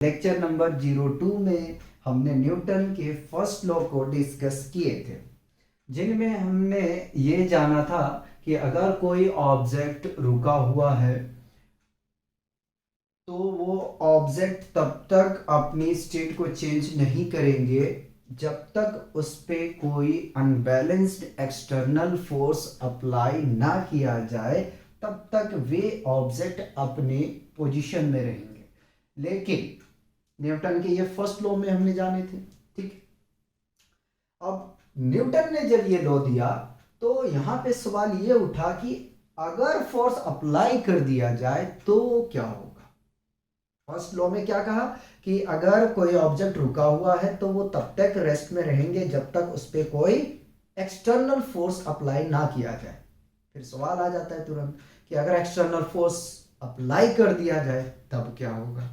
Lecture number 02 में हमने Newton के फर्स्ट लॉ को डिस्कस किए थे, जिनमें हमने ये जाना था कि अगर कोई ऑब्जेक्ट रुका हुआ है तो वो ऑब्जेक्ट तब तक अपनी स्टेट को चेंज नहीं करेंगे जब तक उस पे कोई अनबैलेंस्ड एक्सटर्नल फोर्स अप्लाई ना किया जाए, तब तक वे ऑब्जेक्ट अपने पोजीशन में रहेंगे। लेकिन न्यूटन के ये फर्स्ट लॉ में हमने जाने थे, ठीक। अब न्यूटन ने जब ये लॉ दिया तो यहां पे सवाल ये उठा कि अगर फोर्स अप्लाई कर दिया जाए तो क्या होगा। फर्स्ट लॉ में क्या कहा कि अगर कोई ऑब्जेक्ट रुका हुआ है तो वो तब तक रेस्ट में रहेंगे जब तक उस पर कोई एक्सटर्नल फोर्स अप्लाई ना किया जाए। फिर सवाल आ जाता है तुरंत कि अगर एक्सटर्नल फोर्स अप्लाई कर दिया जाए तब क्या होगा।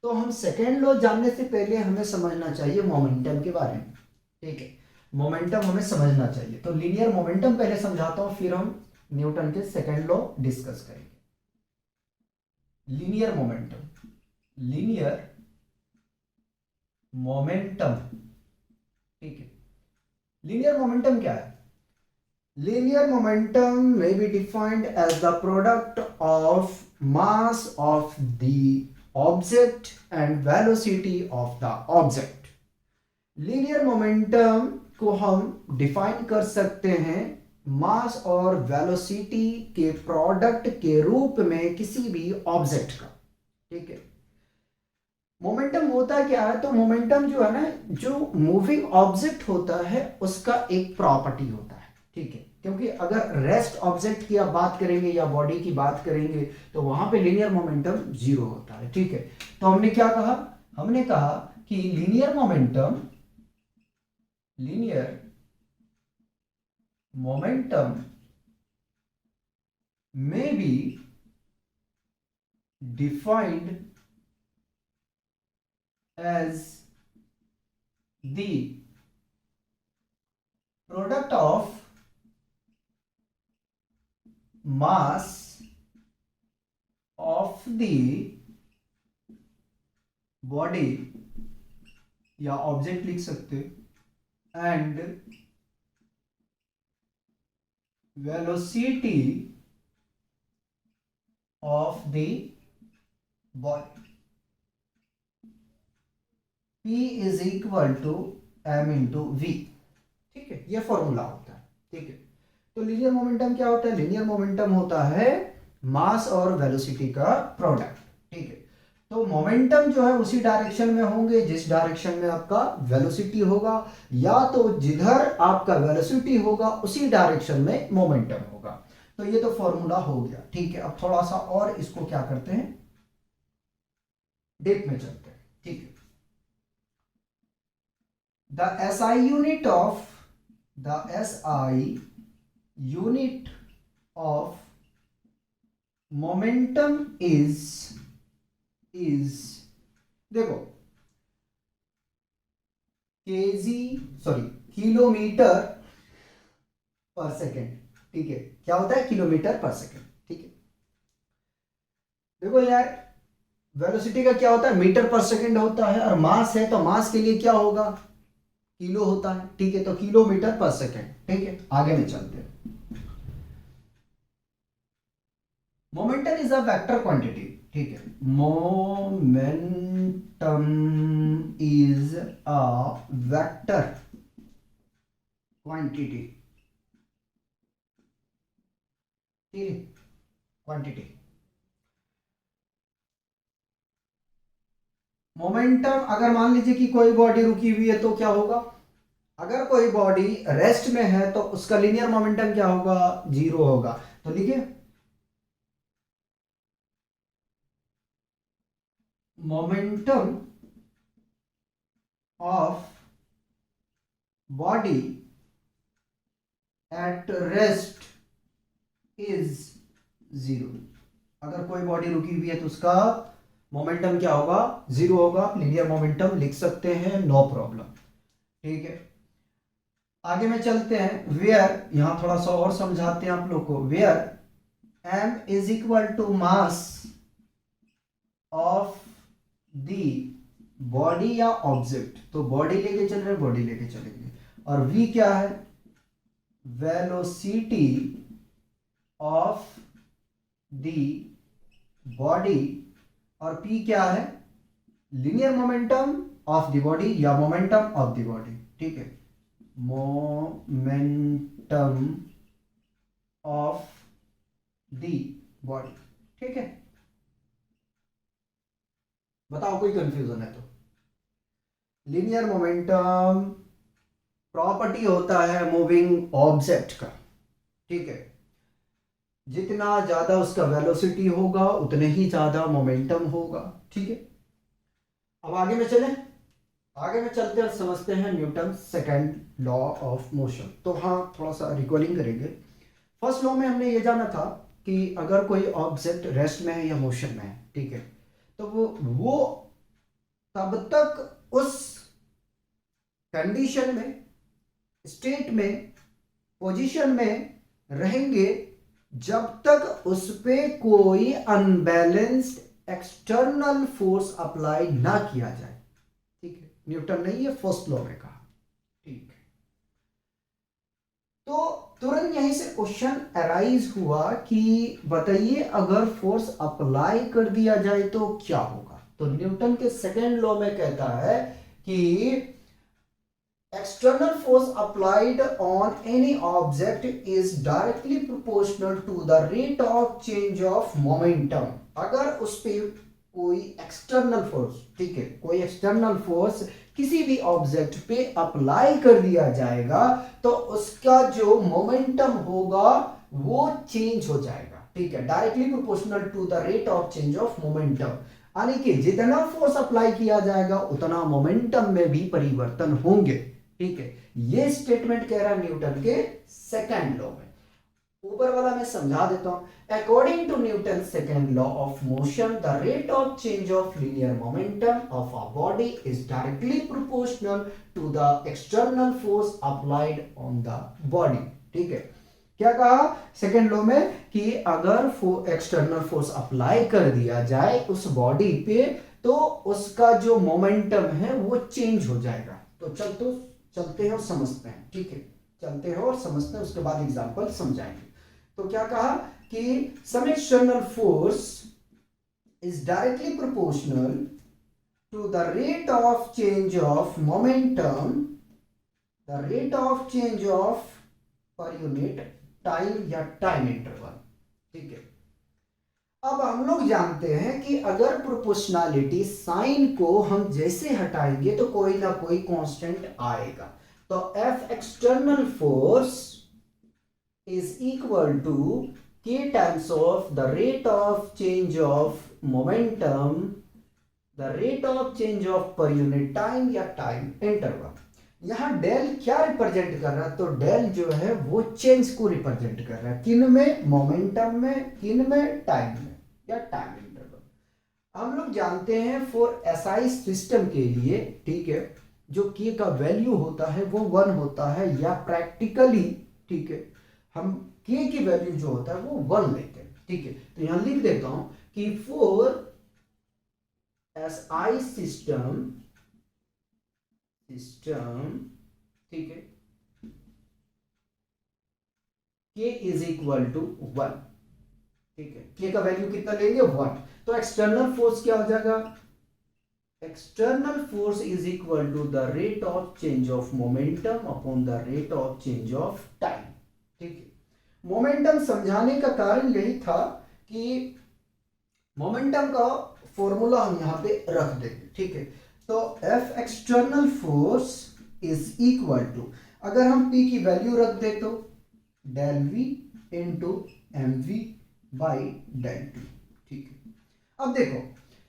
तो हम सेकेंड लॉ जानने से पहले हमें समझना चाहिए मोमेंटम के बारे में, ठीक है। मोमेंटम हमें समझना चाहिए, तो लीनियर मोमेंटम पहले समझाता हूं, फिर हम न्यूटन के सेकेंड लॉ डिस्कस करेंगे। लीनियर मोमेंटम, लीनियर मोमेंटम, ठीक है। लीनियर मोमेंटम क्या है? Linear momentum may be defined as the product of mass of the object and velocity of the object। Linear momentum को हम डिफाइन कर सकते हैं मास और वेलोसिटी के प्रोडक्ट के रूप में किसी भी ऑब्जेक्ट का, ठीक है। मोमेंटम होता क्या है? तो मोमेंटम जो है ना, जो मूविंग ऑब्जेक्ट होता है उसका एक प्रॉपर्टी होता है, ठीक है। क्योंकि अगर रेस्ट ऑब्जेक्ट की आप बात करेंगे या बॉडी की बात करेंगे तो वहां पे लीनियर मोमेंटम जीरो होता है, ठीक है। तो हमने क्या कहा? हमने कहा कि linear momentum may be defined as the product of mass of the body या ऑब्जेक्ट लिख सकते and velocity of the body। P is equal to m into v, ठीक है। ये फॉर्मूला होता है, ठीक है। तो लीनियर मोमेंटम क्या होता है? लीनियर मोमेंटम होता है मास और वेलोसिटी का प्रोडक्ट, ठीक है। तो मोमेंटम जो है उसी डायरेक्शन में होंगे जिस डायरेक्शन में आपका वेलोसिटी होगा, या तो जिधर आपका वेलोसिटी होगा उसी डायरेक्शन में मोमेंटम होगा। तो ये तो फॉर्मूला हो गया, ठीक है। अब थोड़ा सा और इसको क्या करते हैं, डीप में चलते हैं, ठीक है। The SI unit of momentum is देखो किलोमीटर पर सेकेंड, ठीक है। क्या होता है? किलोमीटर पर सेकेंड, ठीक है। देखो यार, वेलोसिटी का क्या होता है? मीटर पर सेकेंड होता है, और मास है तो मास के लिए क्या होगा? किलो होता है, ठीक है। तो किलोमीटर पर सेकेंड, ठीक है। आगे में चलते हैं। Momentum is a vector quantity, ठीक है। Momentum is a vector quantity, ठीक है, क्वांटिटी। मोमेंटम, अगर मान लीजिए कि कोई बॉडी रुकी हुई है तो क्या होगा? अगर कोई बॉडी रेस्ट में है तो उसका लीनियर मोमेंटम क्या होगा? जीरो होगा। तो लिखिए, momentum of body at rest is zero. अगर कोई बॉडी रुकी हुई है तो उसका मोमेंटम क्या होगा? जीरो होगा। लीनियर मोमेंटम लिख सकते हैं, नो प्रॉब्लम, ठीक है। आगे में चलते हैं। वेयर, यहां थोड़ा सा और समझाते हैं आप लोग को। Where m is equal to mass of the body या ऑब्जेक्ट, तो बॉडी लेके चल रहे हैं, बॉडी लेके चलेंगे, और v क्या है, वेलोसिटी ऑफ दी बॉडी, और p क्या है, linear momentum of the body या मोमेंटम ऑफ द बॉडी, ठीक है, मोमेंटम ऑफ दी बॉडी, ठीक है। बताओ कोई कंफ्यूजन है तो। लीनियर मोमेंटम प्रॉपर्टी होता है मूविंग ऑब्जेक्ट का, ठीक है, जितना ज्यादा उसका वेलोसिटी होगा उतने ही ज्यादा मोमेंटम होगा, ठीक है। अब आगे में चले, आगे में चलते हैं, समझते हैं Newton second law of motion. तो हाँ, थोड़ा सा रिकॉलिंग करेंगे। फर्स्ट लॉ में हमने ये जाना था कि अगर कोई ऑब्जेक्ट रेस्ट में है या मोशन में है, ठीक है, तो वो तब तक उस कंडीशन में, स्टेट में, पोजीशन में रहेंगे जब तक उस पे कोई अनबैलेंस्ड एक्सटर्नल फोर्स अप्लाई ना किया जाए, ठीक है। न्यूटन ने ये फर्स्ट लॉ में कहा, ठीक है। तो तुरंत यहीं से क्वेश्चन अराइज हुआ कि बताइए अगर फोर्स अप्लाई कर दिया जाए तो क्या होगा। तो न्यूटन के सेकेंड लॉ में कहता है कि external force applied on any object is directly proportional to the rate of change of momentum। अगर उस पे कोई एक्सटर्नल फोर्स, ठीक है, कोई एक्सटर्नल फोर्स किसी भी ऑब्जेक्ट पे अप्लाई कर दिया जाएगा तो उसका जो मोमेंटम होगा वो चेंज हो जाएगा, ठीक है, directly proportional to the rate of change of momentum. यानी कि जितना फोर्स अप्लाई किया जाएगा उतना मोमेंटम में भी परिवर्तन होंगे, ठीक है। ये स्टेटमेंट कह रहा है न्यूटन के सेकंड लॉ में। ऊपर वाला मैं समझा देता हूं। According to Newton second law of motion, the rate of change of linear momentum of a body is directly proportional to the external force applied on the body, ठीक है। क्या कहा सेकंड लॉ में कि अगर एक्सटर्नल फोर्स अप्लाई कर दिया जाए उस बॉडी पे तो उसका जो मोमेंटम है वो चेंज हो जाएगा। तो चलते हैं और समझते हैं, ठीक है, चलते हैं और समझते हैं, उसके बाद एग्जांपल समझाएंगे। तो क्या कहा कि some external force is directly proportional to the rate of change of momentum, the rate of change of per unit time या टाइम इंटरवल, ठीक है। अब हम लोग जानते हैं कि अगर प्रोपोर्शनैलिटी साइन को हम जैसे हटाएंगे तो कोई ना कोई कांस्टेंट आएगा। तो F external force is equal to K times of the rate of change of momentum, the rate of change of per unit time या टाइम इंटरवल। यहां डेल क्या रिप्रेजेंट कर रहा है, तो डेल जो है वो चेंज को रिप्रेजेंट कर रहा है, किन में, मोमेंटम में, किन में, टाइम में या टाइम इंटरवल। हम लोग जानते हैं फॉर एसआई सिस्टम के लिए, ठीक है, जो के का वैल्यू होता है वो 1 होता है, या प्रैक्टिकली, ठीक है, हम के की वैल्यू जो होता है वो 1 लेते हैं, ठीक है। तो यहां लिख देता हूं कि फॉर एसआई सिस्टम, ठीक है, के इज इक्वल टू 1, ठीक है। के का वैल्यू कितना लेंगे, 1। तो एक्सटर्नल फोर्स क्या हो जाएगा, external force is equal to the rate of change of momentum upon the rate of change of time, ठीक है। मोमेंटम समझाने का कारण यही था कि मोमेंटम का फॉर्मूला हम यहां पे रख देंगे, ठीक है। तो F external force is equal to, अगर हम P की वैल्यू रख दे तो del V into M V by del T, ठीक है। अब देखो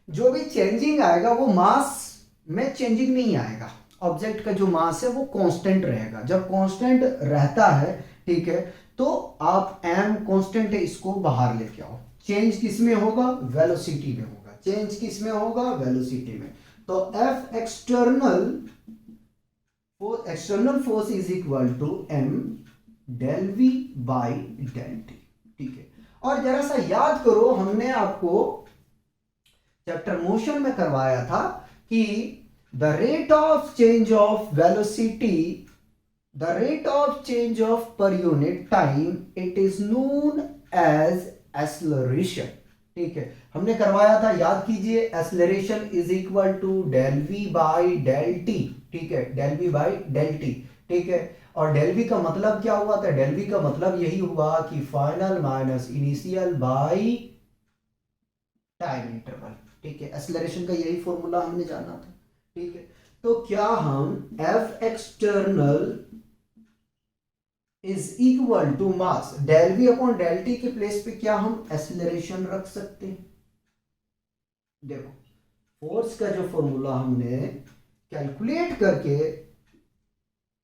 जो भी चेंजिंग आएगा वो मास में चेंजिंग नहीं आएगा, ऑब्जेक्ट का जो मास है वो कांस्टेंट रहेगा। जब कांस्टेंट रहता है, ठीक है, तो आप m कांस्टेंट है इसको बाहर लेके आओ, चेंज किस में होगा, वेलोसिटी में होगा, चेंज किस में होगा, वेलोसिटी में। तो F external force is equal to m del v by del T, ठीक है। और जरा सा याद करो, हमने आपको चैप्टर मोशन में करवाया था कि the rate of change of velocity, the rate of change of per unit time, it is known as acceleration. ठीक है, हमने करवाया था, याद कीजिए, acceleration is equal to del V by del T. ठीक है, del V by del T. ठीक है, और डेल वी का मतलब क्या हुआ था? डेल वी का मतलब यही हुआ कि final minus initial by time interval. ठीक है, एक्सेलरेशन का यही फॉर्मूला हमने जाना था। ठीक है, तो क्या हम F external is equal to mass del V upon del T के प्लेस पे क्या हम एक्सेलरेशन रख सकते हैं? देखो, फोर्स का जो फॉर्मूला हमने कैलकुलेट करके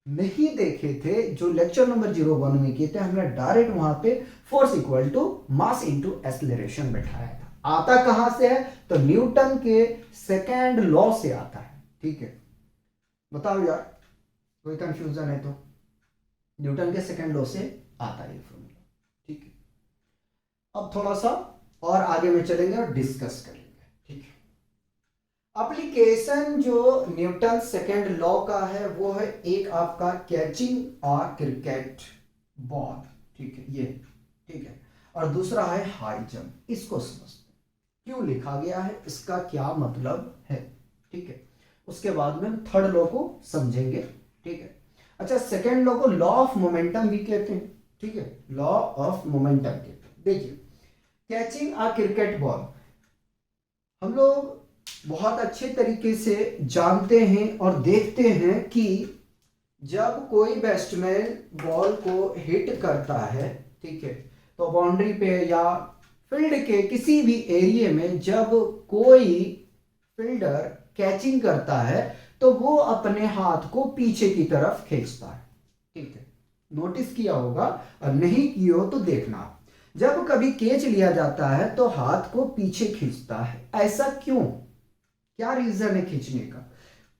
नहीं देखे थे, जो लेक्चर नंबर 01 में किए थे, हमने डायरेक्ट वहां पे force equal to mass into acceleration बैठाया था। आता कहां से है? तो न्यूटन के सेकेंड लॉ से आता है। ठीक है, बताओ यार, कोई कंफ्यूजन है तो? न्यूटन के सेकेंड लॉ से आता है ये फॉर्मूला। ठीक है, अब थोड़ा सा और आगे में चलेंगे और डिस्कस करेंगे। ठीक है, एप्लीकेशन जो न्यूटन सेकेंड लॉ का है वो है एक आपका कैचिंग और क्रिकेट बॉल। ठीक है, ये ठीक है, और दूसरा है हाई जंप। इसको समझते हैं क्यों लिखा गया है, इसका क्या मतलब है। ठीक है, उसके बाद में हम थर्ड लॉ को समझेंगे। ठीक है, अच्छा, सेकेंड लॉ को लॉ ऑफ मोमेंटम भी कहते हैं। ठीक है, लॉ ऑफ मोमेंटम कहते हैं। देखिए, कैचिंग अ क्रिकेट बॉल हम लोग बहुत अच्छे तरीके से जानते हैं और देखते हैं कि जब कोई बैट्समैन बॉल को हिट करता है, ठीक है, तो बाउंड्री पे या फील्ड के किसी भी एरिया में जब कोई फील्डर कैचिंग करता है तो वो अपने हाथ को पीछे की तरफ खींचता है। ठीक है, नोटिस किया होगा, और नहीं किया हो तो देखना। जब कभी कैच लिया जाता है तो हाथ को पीछे खींचता है, ऐसा क्यों? क्या रीजन है खींचने का?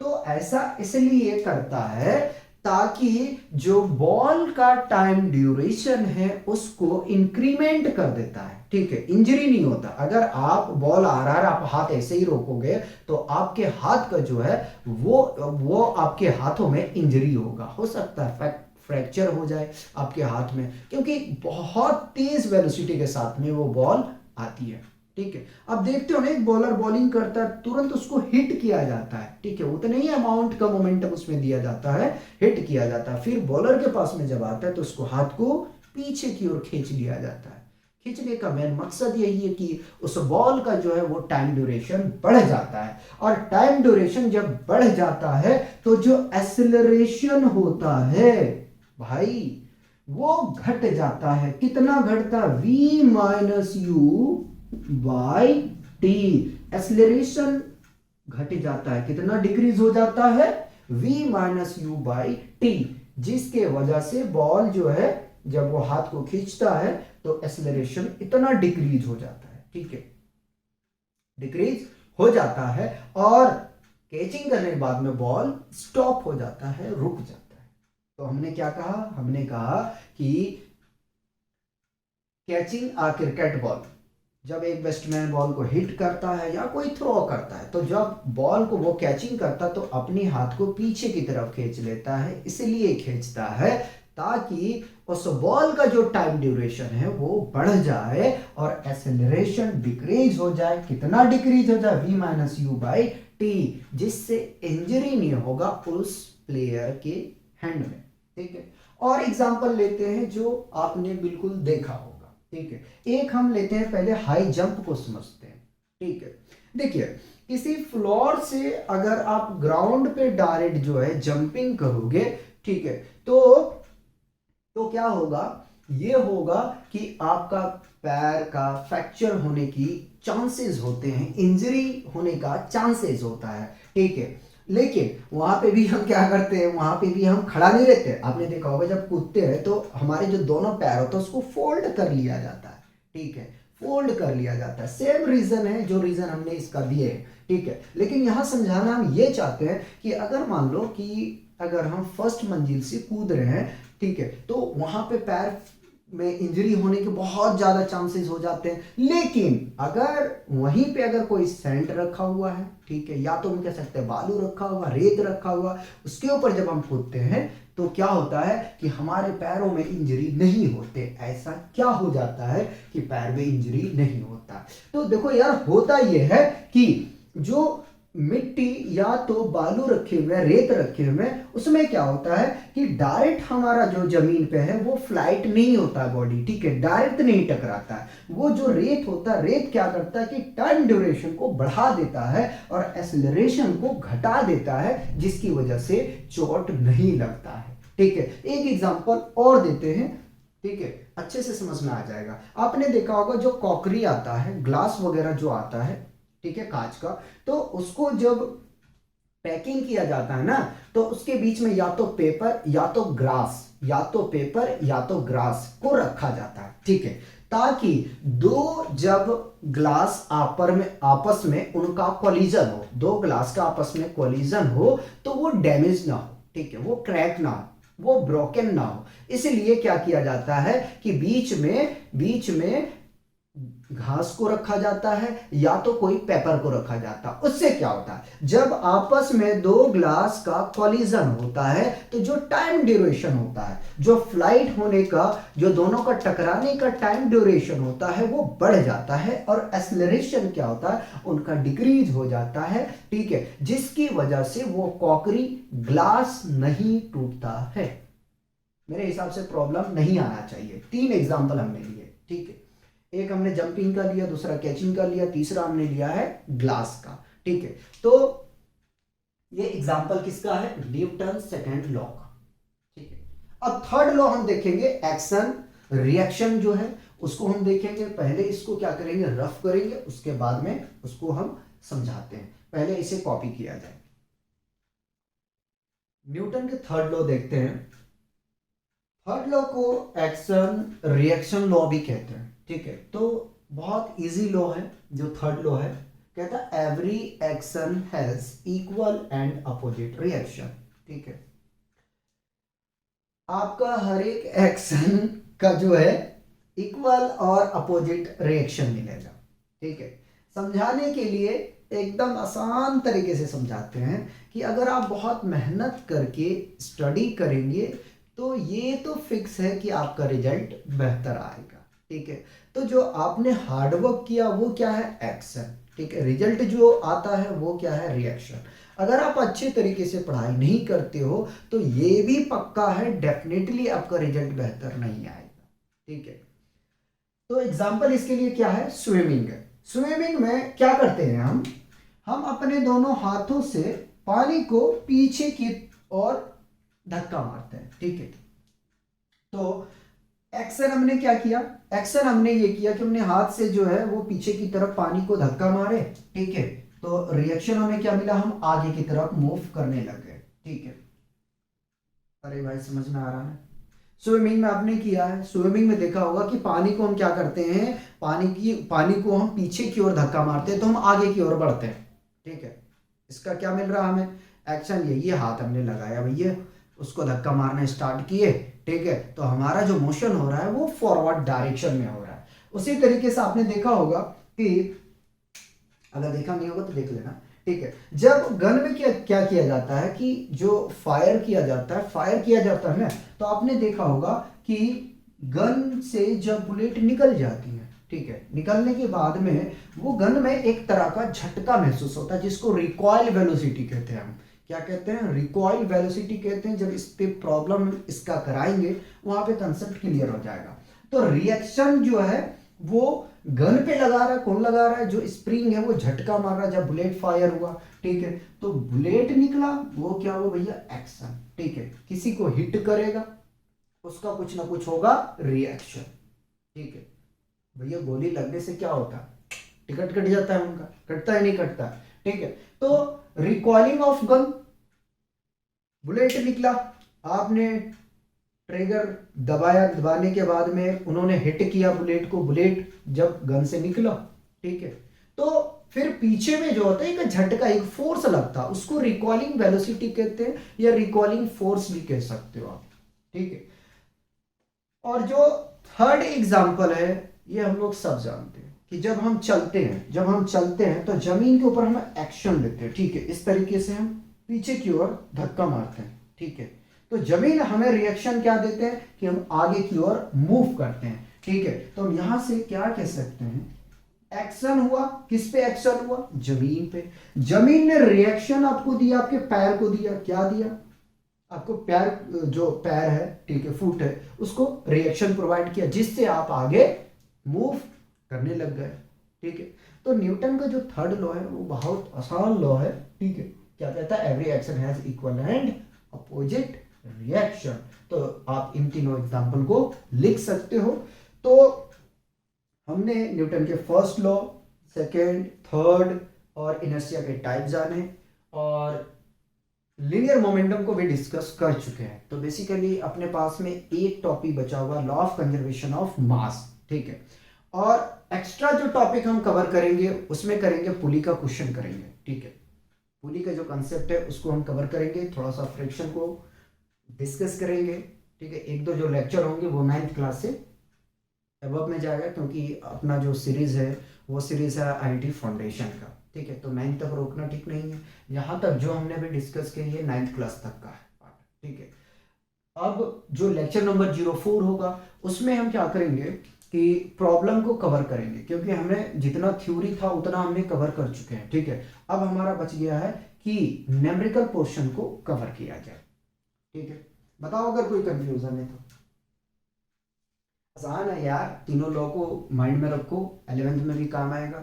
तो ऐसा इसलिए करता है ताकि जो बॉल का टाइम ड्यूरेशन है उसको इंक्रीमेंट कर देता है। ठीक है, इंजरी नहीं होता। अगर आप बॉल आ रहा है, आप हाथ ऐसे ही रोकोगे तो आपके हाथ का जो है वो आपके हाथों में इंजरी होगा, हो सकता है फ्रैक्चर हो जाए आपके हाथ में, क्योंकि बहुत तेज वेलोसिटी के साथ में वो बॉल आती है। ठीक है, अब देखते हो ना, एक बॉलर बॉलिंग करता है, तुरंत उसको हिट किया जाता है। ठीक है, उतने ही अमाउंट का मोमेंटम उसमें दिया जाता है, हिट किया जाता है, फिर बॉलर के पास में जब आता है तो उसको हाथ को पीछे की ओर खींच लिया जाता है। खींचने का मेन मकसद यही है कि उस बॉल का जो है वो टाइम ड्यूरेशन बढ़ जाता है, और टाइम ड्यूरेशन जब बढ़ जाता है तो जो एक्सेलरेशन होता है भाई वो घट जाता है। कितना घटता? v minus you by T. Acceleration घट जाता है, कितना डिक्रीज हो जाता है? v minus you by T, जिसके वजह से बॉल जो है जब वो हाथ को खींचता है तो एक्सेलरेशन इतना डिक्रीज हो जाता है। ठीक है, डिक्रीज हो जाता है, और कैचिंग करने के बाद में बॉल स्टॉप हो जाता है, रुक जाता है। तो हमने क्या कहा? हमने कहा कि कैचिंग अ क्रिकेट बॉल, जब एक बैट्समैन बॉल को हिट करता है या कोई थ्रो करता है, तो जब बॉल को वो कैचिंग करता है तो अपने हाथ को पीछे की तरफ खींच लेता है। इसलिए खींचता है ताकि उस बॉल का जो टाइम ड्यूरेशन है वो बढ़ जाए और एक्सेलरेशन डिक्रीज हो जाए। कितना डिक्रीज हो जाए? v minus you by T, जिससे इंजरी नहीं होगा उस प्लेयर के हैंड में। ठीक है, और एग्जांपल लेते हैं जो आपने बिल्कुल देखा होगा। ठीक है, एक हम लेते हैं, पहले हाई जंप को समझते हैं। ठीक है, देखिए, किसी फ्लोर से अगर आप ग्राउंड पे डायरेक्ट जो है जंपिंग करोगे, ठीक है, तो क्या होगा? ये होगा कि आपका पैर का फ्रैक्चर होने की चांसेस होते हैं, इंजरी होने का चांसेस होता है। ठीक है, लेकिन वहां पे भी हम क्या करते हैं? वहां पे भी हम खड़ा नहीं रहते। आपने देखा होगा जब कूदते हैं तो हमारे जो दोनों पैर होते हैं उसको फोल्ड कर लिया जाता है। ठीक है, फोल्ड कर लिया जाता है। सेम रीजन है जो रीजन हमने इसका दिए है। ठीक है, लेकिन यहां समझाना हम ये चाहते हैं कि अगर मान लो कि अगर हम फर्स्ट मंजिल से कूद रहे हैं, ठीक है, तो वहां पे पैर में इंजरी होने के बहुत ज्यादा चांसेस हो जाते हैं। लेकिन अगर वहीं पे अगर कोई सैंड रखा हुआ है, ठीक है, या तो हम कह सकते हैं बालू रखा हुआ, रेत रखा हुआ, उसके ऊपर जब हम कूदते हैं तो क्या होता है कि हमारे पैरों में इंजरी नहीं होते। ऐसा क्या हो जाता है कि पैर में इंजरी नहीं होता। तो देखो यार, होता यह है कि जो मिट्टी या तो बालू रखे हुए, रेत रखे हुए, उसमें क्या होता है कि डायरेक्ट हमारा जो जमीन पे है वो फ्लाइट नहीं होता बॉडी, ठीक है, डायरेक्ट नहीं टकराता है। वो जो रेत होता है, रेत क्या करता है कि टाइम ड्यूरेशन को बढ़ा देता है और एक्सेलरेशन को घटा देता है, जिसकी वजह से चोट नहीं लगता है। ठीक है, एक एग्जांपल और देते हैं, ठीक है, अच्छे से समझ में आ जाएगा। आपने देखा होगा जो कॉकरी आता है, ग्लास वगैरह जो आता है, ठीक है, कांच का, तो उसको जब पैकिंग किया जाता है ना, तो उसके बीच में या तो पेपर या तो ग्रास, या तो पेपर या तो ग्रास को रखा जाता है, ठीक है, ताकि दो जब ग्लास आपस में उनका कोलिजन हो, दो ग्लास का आपस में कोलिजन हो तो वो डैमेज ना हो, ठीक है, वो क्रैक ना हो, वो ब्रोकन ना हो। इसलिए क्या किया जाता है कि बीच में घास को रखा जाता है या तो कोई पेपर को रखा जाता है। उससे क्या होता है, जब आपस में दो ग्लास का कॉलिजन होता है तो जो टाइम ड्यूरेशन होता है, जो फ्लाइट होने का, जो दोनों का टकराने का टाइम ड्यूरेशन होता है वो बढ़ जाता है और एक्सेलरेशन क्या होता है उनका डिक्रीज हो जाता है, ठीक है, जिसकी वजह से वो कॉकरी ग्लास नहीं टूटता है। मेरे हिसाब से प्रॉब्लम नहीं आना चाहिए। 3 एग्जाम्पल हमने लिए, ठीक है, एक हमने जंपिंग का लिया, दूसरा कैचिंग का लिया, तीसरा हमने लिया है ग्लास का, ठीक है। तो ये एग्जांपल किसका है, न्यूटन सेकंड लॉ का, ठीक है। अब थर्ड लॉ हम देखेंगे, एक्शन रिएक्शन जो है उसको हम देखेंगे। पहले इसको क्या करेंगे, रफ करेंगे, उसके बाद में उसको हम समझाते हैं। पहले इसे कॉपी किया जाए। न्यूटन के थर्ड लॉ देखते हैं। थर्ड लॉ को एक्शन रिएक्शन लॉ भी कहते हैं, ठीक है। तो बहुत इजी लॉ है जो थर्ड लॉ है, कहता है every action has equal and opposite reaction, ठीक है। आपका हर एक एक्शन का जो है इक्वल और अपोजिट रिएक्शन मिलेगा, ठीक है। समझाने के लिए एकदम आसान तरीके से समझाते हैं कि अगर आप बहुत मेहनत करके स्टडी करेंगे तो ये तो फिक्स है कि आपका रिजल्ट बेहतर आएगा, ठीक है। तो जो आपने हार्डवर्क किया वो क्या है, एक्शन, ठीक है। रिजल्ट जो आता है वो क्या है, रिएक्शन। अगर आप अच्छे तरीके से पढ़ाई नहीं करते हो तो ये भी पक्का है डेफिनेटली आपका रिजल्ट बेहतर नहीं आएगा, ठीक है। तो एग्जाम्पल इसके लिए क्या है, स्विमिंग है। स्विमिंग में क्या करते हैं हम अपने दोनों हाथों से पानी को पीछे की ओर धक्का मारते हैं, ठीक है। तो एक्शन हमने क्या किया, एक्शन हमने ये किया कि हमने हाथ से जो है वो पीछे की तरफ पानी को धक्का मारे, ठीक है। तो रिएक्शन हमें क्या मिला, हम आगे की तरफ मूव करने लग गए, ठीक है। अरे भाई समझ में आ रहा है। स्विमिंग में आपने किया है, स्विमिंग में देखा होगा कि पानी को हम क्या करते हैं, पानी को हम पीछे की ओर धक्का मारते हैं तो हम आगे की ओर बढ़ते हैं, ठीक है। इसका क्या मिल रहा हमें, एक्शन, ये हाथ हमने लगाया भैया, उसको धक्का मारना स्टार्ट किए, ठीक है। तो हमारा जो मोशन हो रहा है वो फॉरवर्ड डायरेक्शन में हो रहा है। उसी तरीके से आपने देखा होगा कि, अगर देखा नहीं होगा तो देख लेना, ठीक है। जब गन में क्या क्या किया जाता है कि जो फायर किया जाता है ना, तो आपने देखा होगा कि गन से जब बुलेट निकल जाती है, ठीक है, निकलने के बाद में वो गन में एक तरह का झटका महसूस होता है जिसको रिकॉइल वेलोसिटी कहते हैं। हम क्या कहते हैं, रिकॉइल वेलोसिटी कहते हैं। जब इस पे प्रॉब्लम इसका कराएंगे वहां पे कंसेप्ट क्लियर हो जाएगा। तो रिएक्शन जो है वो गन पे लगा रहा है, कौन लगा रहा है, जो स्प्रिंग है वो झटका मार रहा है जब बुलेट फायर हुआ, ठीक है। तो बुलेट निकला, वो क्या हुआ भैया, एक्शन, ठीक है। किसी को हिट करेगा उसका कुछ ना कुछ होगा रिएक्शन, ठीक है। भैया गोली लगने से क्या होता है, टिकट कट जाता है उनका, कटता है नहीं कटता, ठीक है। तो रिकॉइलिंग ऑफ गन, बुलेट निकला, आपने ट्रिगर दबाया, दबाने के बाद में उन्होंने हिट किया बुलेट को, बुलेट जब गन से निकला, ठीक है। तो फिर पीछे में जो होता है एक झटका, एक फोर्स लगता है, उसको रिकॉइलिंग वेलोसिटी कहते हैं या रिकॉइलिंग फोर्स भी कह सकते हो आप, ठीक है। और जो थर्ड एग्जाम्पल है, ये हम लोग सब जानते हैं कि जब हम चलते हैं तो जमीन के ऊपर हम एक्शन लेते हैं, ठीक है, इस तरीके से हम पीछे की ओर धक्का मारते हैं, ठीक है, तो जमीन हमें रिएक्शन क्या देते हैं कि हम आगे की ओर मूव करते हैं, ठीक है। तो हम यहां से क्या कह सकते हैं, एक्शन हुआ, किस पे एक्शन हुआ, जमीन पे। जमीन ने रिएक्शन आपको दिया, आपके पैर को दिया, क्या दिया आपको, पैर, जो पैर है, ठीक है, फुट है, उसको रिएक्शन प्रोवाइड किया जिससे आप आगे मूव करने लग गए, ठीक है। तो न्यूटन का जो थर्ड लॉ है वो बहुत आसान लॉ है, ठीक है, क्या कहता है, every action has equal and opposite reaction. तो आप इन तीनों एग्जांपल को लिख सकते हो। तो हमने न्यूटन के फर्स्ट लॉ, सेकेंड, थर्ड और इनर्शिया के टाइप जाने और लीनियर मोमेंटम को भी डिस्कस कर चुके हैं। तो बेसिकली अपने पास में एक टॉपिक बचा हुआ, law of conservation of mass, ठीक है। और एक्स्ट्रा जो टॉपिक हम कवर करेंगे उसमें करेंगे पुली का क्वेश्चन करेंगे, ठीक है, पुली का जो कंसेप्ट है उसको हम कवर करेंगे, थोड़ा सा फ्रिक्शन को डिस्कस करेंगे, ठीक है। एक दो जो लेक्चर होंगे वो 9th क्लास से अबव में जाएगा, क्योंकि अपना जो सीरीज है वो सीरीज है आईटी फाउंडेशन का, ठीक है। तो 9th तक रोकना ठीक नहीं है, यहाँ तक जो हमने भी डिस्कस किया ये 9th क्लास तक का है पार्ट, ठीक है। अब जो लेक्चर नंबर 04 होगा उसमें हम क्या करेंगे कि प्रॉब्लम को कवर करेंगे, क्योंकि हमें जितना थ्योरी था उतना हमने कवर कर चुके हैं, ठीक है। अब हमारा बच गया है कि न्यूमेरिकल पोर्शन को कवर किया जाए, ठीक है। बताओ अगर कोई कंफ्यूजन है तो। आसान है यार, तीनों लॉ को माइंड में रखो, 11th में भी काम आएगा,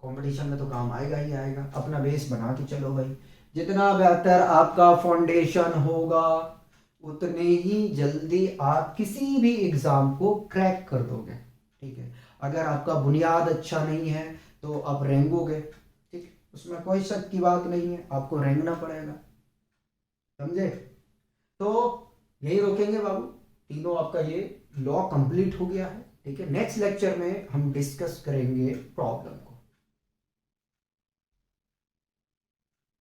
कंपटीशन में तो काम आएगा ही आएगा। अपना बेस बना के चलो भाई, जितना बेहतर आपका फाउंडेशन होगा उतने ही जल्दी आप किसी भी एग्जाम को क्रैक कर दोगे, ठीक है। अगर आपका बुनियाद अच्छा नहीं है तो आप रेंगोगे, ठीक, उसमें कोई शक की बात नहीं है, आपको रेंगना पड़ेगा, समझे। तो यही रोकेंगे बाबू, तीनों आपका ये लॉ कंप्लीट हो गया है, ठीक है। नेक्स्ट लेक्चर में हम डिस्कस करेंगे प्रॉब्लम।